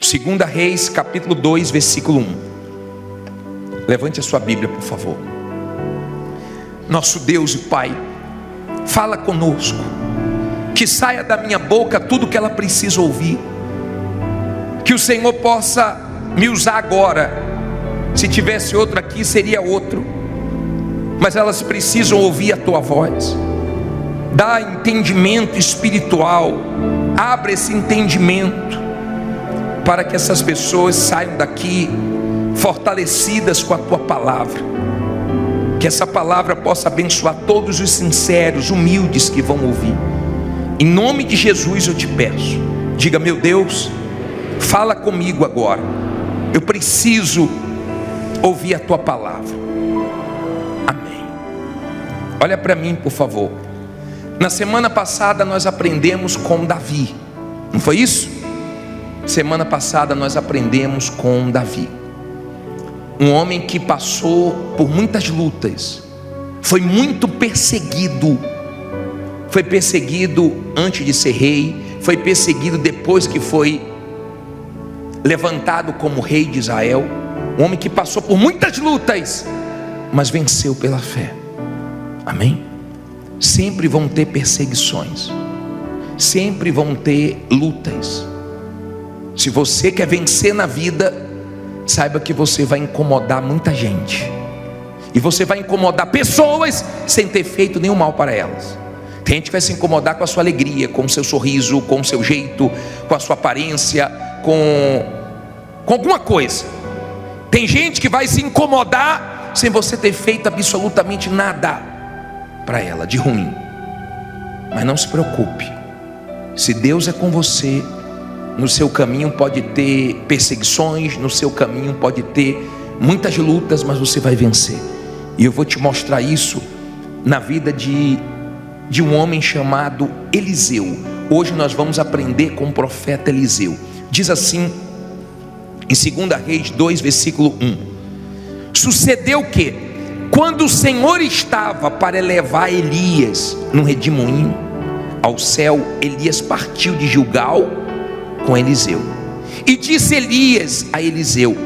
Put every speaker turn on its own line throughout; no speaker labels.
Segunda Reis, capítulo 2, versículo 1. Levante a sua Bíblia, por favor. Nosso Deus e Pai, fala conosco, que saia da minha boca tudo que ela precisa ouvir, que o Senhor possa me usar agora. Se tivesse outro aqui, seria outro, mas elas precisam ouvir a tua voz. Dá entendimento espiritual, abre esse entendimento, para que essas pessoas saiam daqui fortalecidas com a tua palavra. Que essa palavra possa abençoar todos os sinceros, humildes que vão ouvir. Em nome de Jesus eu te peço, diga: meu Deus, fala comigo agora, eu preciso ouvir a tua palavra. Amém. Olha para mim, por favor. Na semana passada nós aprendemos com Davi, não foi isso? Semana passada nós aprendemos com Davi, um homem que passou por muitas lutas, foi muito perseguido. Foi perseguido antes de ser rei, foi perseguido depois que foi levantado como rei de Israel. Um homem que passou por muitas lutas, mas venceu pela fé. Amém? Sempre vão ter perseguições, sempre vão ter lutas. Se você quer vencer na vida, saiba que você vai incomodar muita gente, e você vai incomodar pessoas sem ter feito nenhum mal para elas. Tem gente que vai se incomodar com a sua alegria, com o seu sorriso, com o seu jeito, com a sua aparência, com alguma coisa. Tem gente que vai se incomodar sem você ter feito absolutamente nada para ela de ruim. Mas não se preocupe, se Deus é com você, no seu caminho pode ter perseguições, no seu caminho pode ter muitas lutas, mas você vai vencer. E eu vou te mostrar isso na vida de um homem chamado Eliseu. Hoje nós vamos aprender com o profeta Eliseu. Diz assim em 2 Reis 2, versículo 1. Sucedeu que, quando o Senhor estava para elevar Elias num redemoinho ao céu, Elias partiu de Gilgal com Eliseu. E disse Elias a Eliseu: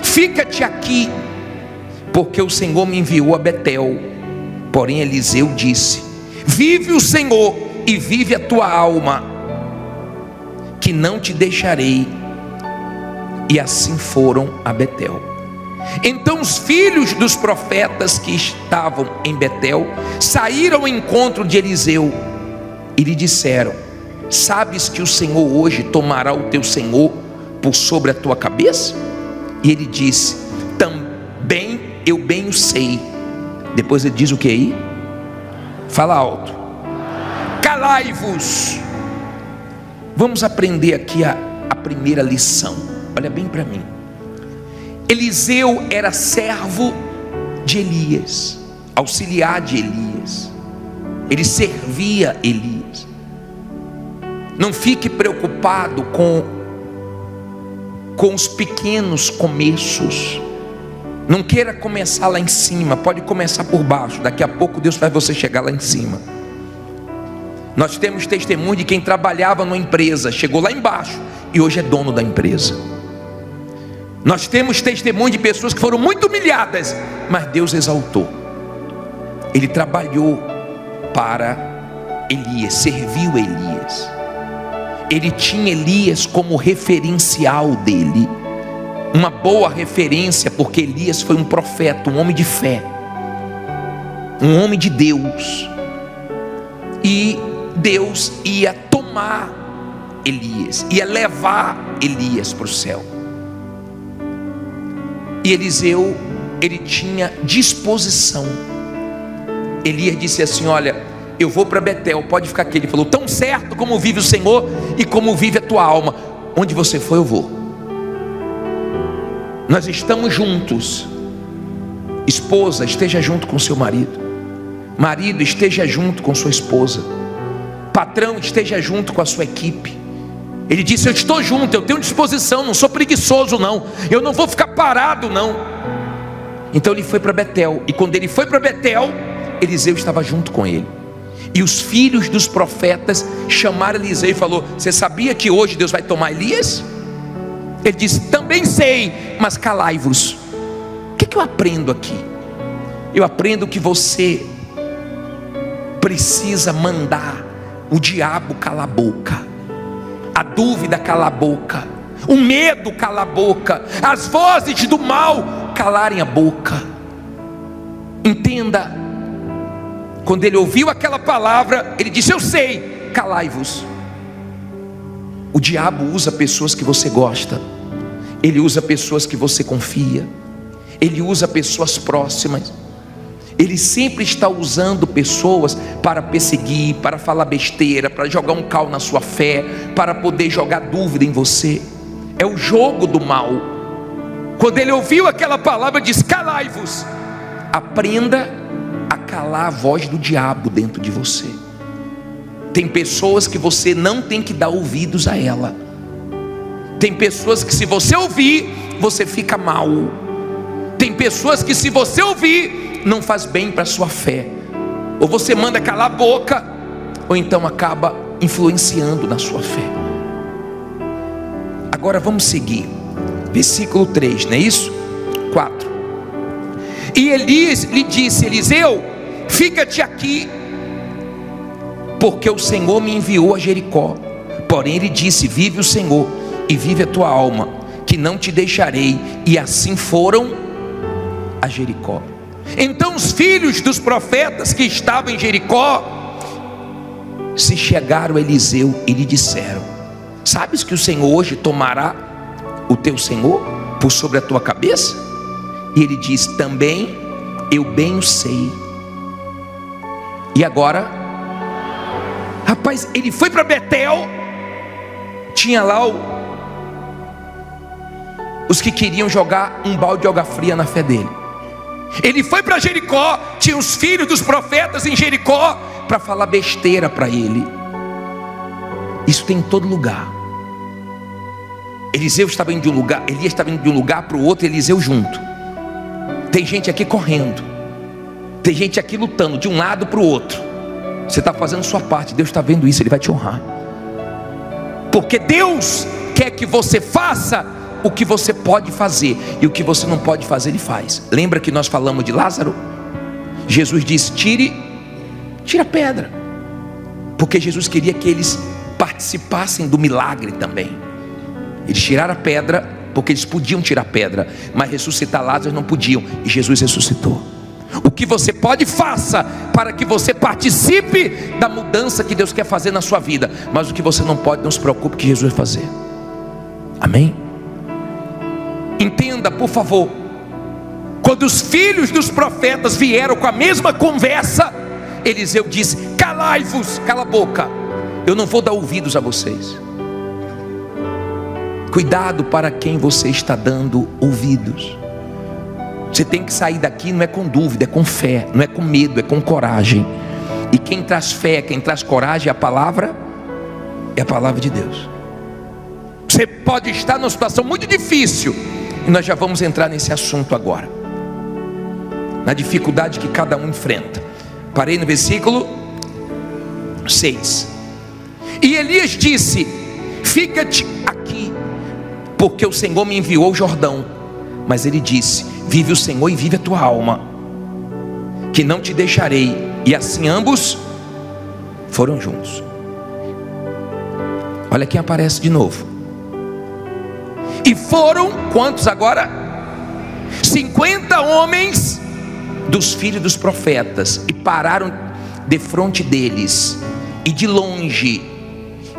fica-te aqui, porque o Senhor me enviou a Betel. Porém Eliseu disse: vive o Senhor e vive a tua alma, que não te deixarei. E assim foram a Betel. Então os filhos dos profetas que estavam em Betel saíram ao encontro de Eliseu e lhe disseram: sabes que o Senhor hoje tomará o teu senhor por sobre a tua cabeça? E ele disse: também eu bem o sei. Depois ele diz o que aí? Fala alto: calai-vos. Vamos aprender aqui a primeira lição. Olha bem para mim. Eliseu era servo de Elias, auxiliar de Elias. Ele servia Elias. Não fique preocupado com os pequenos começos. Não queira começar lá em cima, pode começar por baixo. Daqui a pouco Deus faz você chegar lá em cima. Nós temos testemunho de quem trabalhava numa empresa, chegou lá embaixo e hoje é dono da empresa. Nós temos testemunho de pessoas que foram muito humilhadas, mas Deus exaltou. Ele trabalhou para Elias, serviu Elias. Ele tinha Elias como referencial dele, uma boa referência, porque Elias foi um profeta, um homem de fé, um homem de Deus. E Deus ia tomar Elias, ia levar Elias para o céu. E Eliseu, ele tinha disposição. Elias disse assim: olha, eu vou para Betel, pode ficar aqui. Ele falou: tão certo como vive o Senhor e como vive a tua alma, onde você for eu vou. Nós estamos juntos. Esposa, esteja junto com seu marido. Marido, esteja junto com sua esposa. Patrão, esteja junto com a sua equipe. Ele disse: eu estou junto, eu tenho disposição, não sou preguiçoso não, eu não vou ficar parado não. Então ele foi para Betel. E quando ele foi para Betel, Eliseu estava junto com ele. E os filhos dos profetas chamaram Eliseu e falou: você sabia que hoje Deus vai tomar Elias? Ele disse: também sei, mas calai-vos. O que eu aprendo aqui? Eu aprendo que você precisa mandar o diabo calar a boca, a dúvida calar a boca, o medo calar a boca, as vozes do mal calarem a boca. Entenda, quando ele ouviu aquela palavra, ele disse: eu sei, calai-vos. O diabo usa pessoas que você gosta, ele usa pessoas que você confia, ele usa pessoas próximas. Ele sempre está usando pessoas para perseguir, para falar besteira, para jogar um cal na sua fé, para poder jogar dúvida em você. É o jogo do mal. Quando ele ouviu aquela palavra, disse: calai-vos. Aprenda a calar a voz do diabo dentro de você. Tem pessoas que você não tem que dar ouvidos a ela. Tem pessoas que se você ouvir, você fica mal. Tem pessoas que se você ouvir, não faz bem para a sua fé. Ou você manda calar a boca, ou então acaba influenciando na sua fé. Agora vamos seguir. Versículo 3, não é isso? 4. E Elias lhe disse: Eliseu, fica-te aqui, porque o Senhor me enviou a Jericó. Porém ele disse: vive o Senhor e vive a tua alma, que não te deixarei. E assim foram a Jericó. Então os filhos dos profetas que estavam em Jericó se chegaram a Eliseu e lhe disseram: sabes que o Senhor hoje tomará o teu senhor por sobre a tua cabeça? E ele diz: também eu bem o sei. E agora, rapaz, ele foi para Betel. Tinha lá os que queriam jogar um balde de água fria na fé dele. Ele foi para Jericó, tinha os filhos dos profetas em Jericó para falar besteira para ele. Isso tem em todo lugar. Elias estava indo de um lugar para o outro, Eliseu junto. Tem gente aqui correndo, tem gente aqui lutando de um lado para o outro. Você está fazendo sua parte, Deus está vendo isso, Ele vai te honrar. Porque Deus quer que você faça o que você pode fazer, e o que você não pode fazer, Ele faz. Lembra que nós falamos de Lázaro? Jesus disse: tira a pedra, porque Jesus queria que eles participassem do milagre também. Eles tiraram a pedra, porque eles podiam tirar a pedra, mas ressuscitar Lázaro não podiam, e Jesus ressuscitou. O que você pode, faça, para que você participe da mudança que Deus quer fazer na sua vida. Mas o que você não pode, não se preocupe, que Jesus vai fazer. Amém? Entenda, por favor, quando os filhos dos profetas vieram com a mesma conversa, Eliseu disse: calai-vos, cala a boca, eu não vou dar ouvidos a vocês. Cuidado para quem você está dando ouvidos. Você tem que sair daqui, não é com dúvida, é com fé, não é com medo, é com coragem. E quem traz fé, quem traz coragem, é a palavra de Deus. Você pode estar numa situação muito difícil, e nós já vamos entrar nesse assunto agora, na dificuldade que cada um enfrenta. Parei no versículo 6. E Elias disse: fica-te aqui, porque o Senhor me enviou ao Jordão. Mas ele disse: vive o Senhor e vive a tua alma, que não te deixarei. E assim ambos foram juntos. Olha quem aparece de novo. E foram, quantos agora? 50 homens dos filhos dos profetas, e pararam defronte deles, e de longe,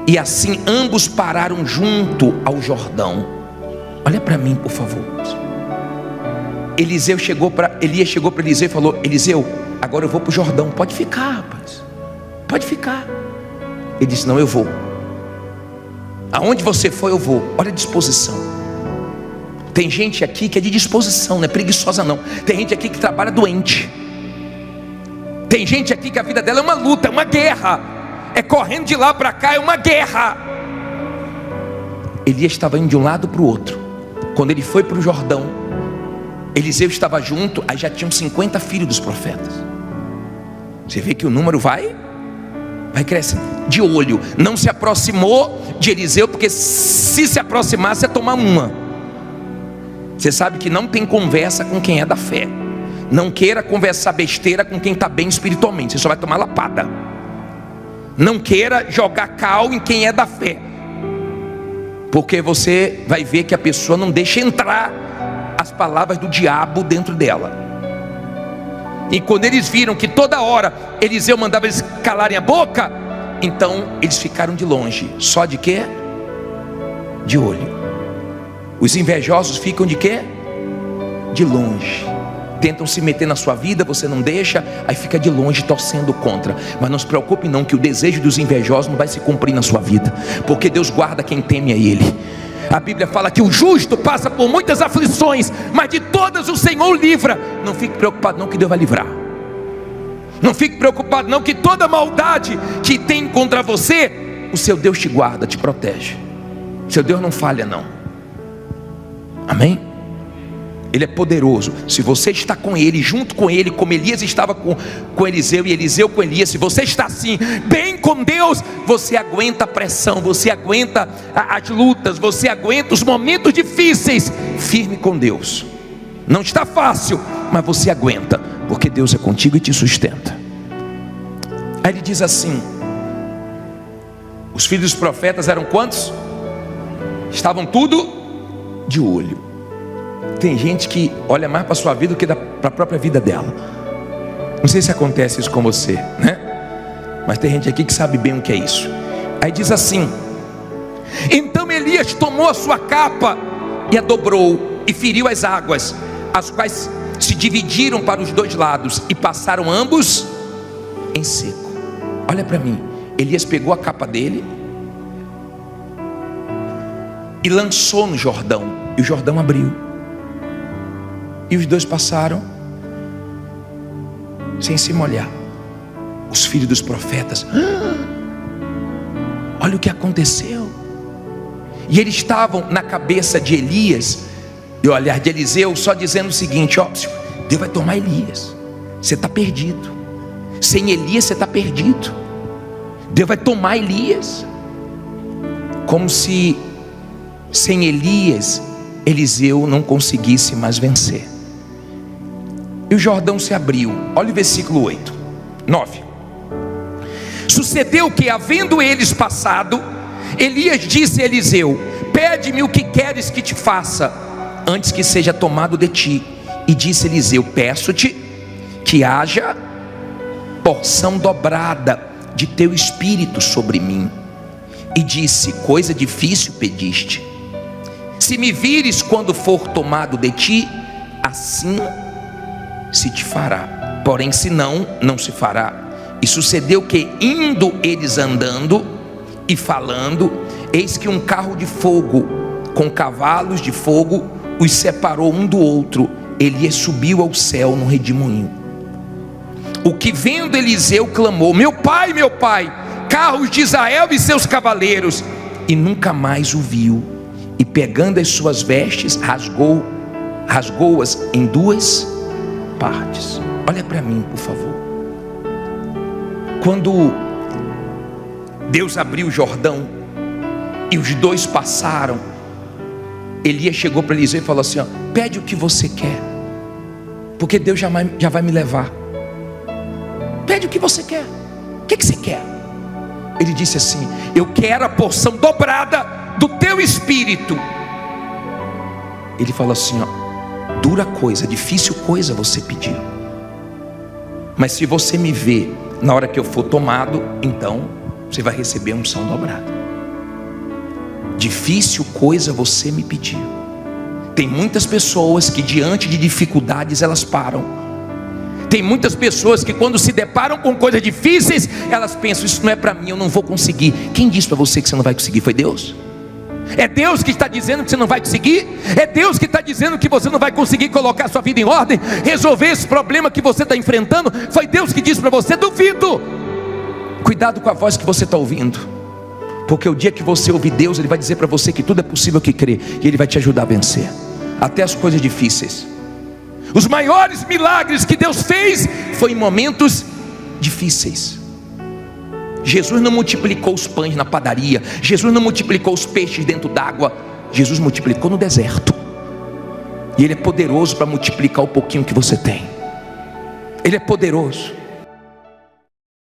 e assim ambos pararam junto ao Jordão. Olha para mim, por favor. Elias chegou para Eliseu e falou: Eliseu, agora eu vou para o Jordão, pode ficar, rapaz, pode ficar. Ele disse: não, eu vou. Aonde você for, eu vou. Olha a disposição. Tem gente aqui que é de disposição, não é preguiçosa não. Tem gente aqui que trabalha doente. Tem gente aqui que a vida dela é uma luta, é uma guerra, é correndo de lá para cá, é uma guerra. Elias estava indo de um lado para o outro. Quando ele foi para o Jordão, Eliseu estava junto, aí já tinham 50 filhos dos profetas. Você vê que o número vai vai crescendo, de olho. Não se aproximou de Eliseu, porque se aproximasse ia tomar uma. Você sabe que não tem conversa com quem é da fé. Não queira conversar besteira com quem está bem espiritualmente, você só vai tomar lapada. Não queira jogar cal em quem é da fé, porque você vai ver que a pessoa não deixa entrar as palavras do diabo dentro dela. E quando eles viram que toda hora Eliseu mandava eles calarem a boca, então eles ficaram de longe. Só de quê? De olho. Os invejosos ficam de quê? De longe. Tentam se meter na sua vida, você não deixa, aí fica de longe torcendo contra. Mas não se preocupe não, que o desejo dos invejosos não vai se cumprir na sua vida, porque Deus guarda quem teme a Ele. A Bíblia fala que o justo passa por muitas aflições, mas de todas o Senhor o livra. Não fique preocupado não, que Deus vai livrar. Não fique preocupado não, que toda maldade que tem contra você, o seu Deus te guarda, te protege. Seu Deus não falha não. Amém? Ele é poderoso. Se você está com Ele, junto com Ele, como Elias estava com Eliseu e Eliseu com Elias, se você está assim, bem com Deus, você aguenta a pressão, você aguenta as lutas, você aguenta os momentos difíceis, firme com Deus. Não está fácil, mas você aguenta, porque Deus é contigo e te sustenta. Aí ele diz assim: os filhos dos profetas eram quantos? Estavam tudo de olho. Tem gente que olha mais para a sua vida do que para a própria vida dela. Não sei se acontece isso com você, né? Mas tem gente aqui que sabe bem o que é isso. Aí diz assim: então Elias tomou a sua capa e a dobrou e feriu as águas, as quais se dividiram para os dois lados e passaram ambos em seco. Olha para mim, Elias pegou a capa dele e lançou no Jordão, e o Jordão abriu. E os dois passaram sem se molhar. Os filhos dos profetas, olha o que aconteceu. E eles estavam na cabeça de Elias, e olhar de Eliseu, só dizendo o seguinte: ó, Deus vai tomar Elias, você está perdido. Sem Elias você está perdido. Deus vai tomar Elias. Como se sem Elias Eliseu não conseguisse mais vencer. E o Jordão se abriu. Olha o versículo 8, 9. Sucedeu que, havendo eles passado, Elias disse a Eliseu: pede-me o que queres que te faça, antes que seja tomado de ti. E disse Eliseu: peço-te que haja porção dobrada de teu espírito sobre mim. E disse: coisa difícil pediste. Se me vires quando for tomado de ti, assim se te fará. Porém, se não, não se fará. E sucedeu que, indo eles andando e falando, eis que um carro de fogo com cavalos de fogo os separou um do outro. Elias subiu ao céu no redemoinho. O que vendo Eliseu clamou: meu pai, carros de Israel e seus cavaleiros. E nunca mais o viu. E pegando as suas vestes, rasgou-as em duas partes. Olha para mim, por favor. Quando Deus abriu o Jordão e os dois passaram, Elias chegou para Eliseu e falou assim: ó, pede o que você quer, porque Deus já vai me levar. Pede o que você quer. O que você quer? Ele disse assim: eu quero a porção dobrada do teu espírito. Ele falou assim: ó, dura coisa, difícil coisa você pediu, mas se você me ver na hora que eu for tomado, então você vai receber a unção dobrada. Difícil coisa você me pediu. Tem muitas pessoas que diante de dificuldades elas param. Tem muitas pessoas que quando se deparam com coisas difíceis, elas pensam: isso não é para mim, eu não vou conseguir. Quem disse para você que você não vai conseguir? Foi Deus? É Deus que está dizendo que você não vai conseguir? É Deus que está dizendo que você não vai conseguir colocar sua vida em ordem, resolver esse problema que você está enfrentando? Foi Deus que disse para você? Duvido. Cuidado com a voz que você está ouvindo, porque o dia que você ouvir Deus, Ele vai dizer para você que tudo é possível que crê, e Ele vai te ajudar a vencer até as coisas difíceis. Os maiores milagres que Deus fez foi em momentos difíceis. Jesus não multiplicou os pães na padaria, Jesus não multiplicou os peixes dentro d'água, Jesus multiplicou no deserto. E Ele é poderoso para multiplicar o pouquinho que você tem. Ele é poderoso.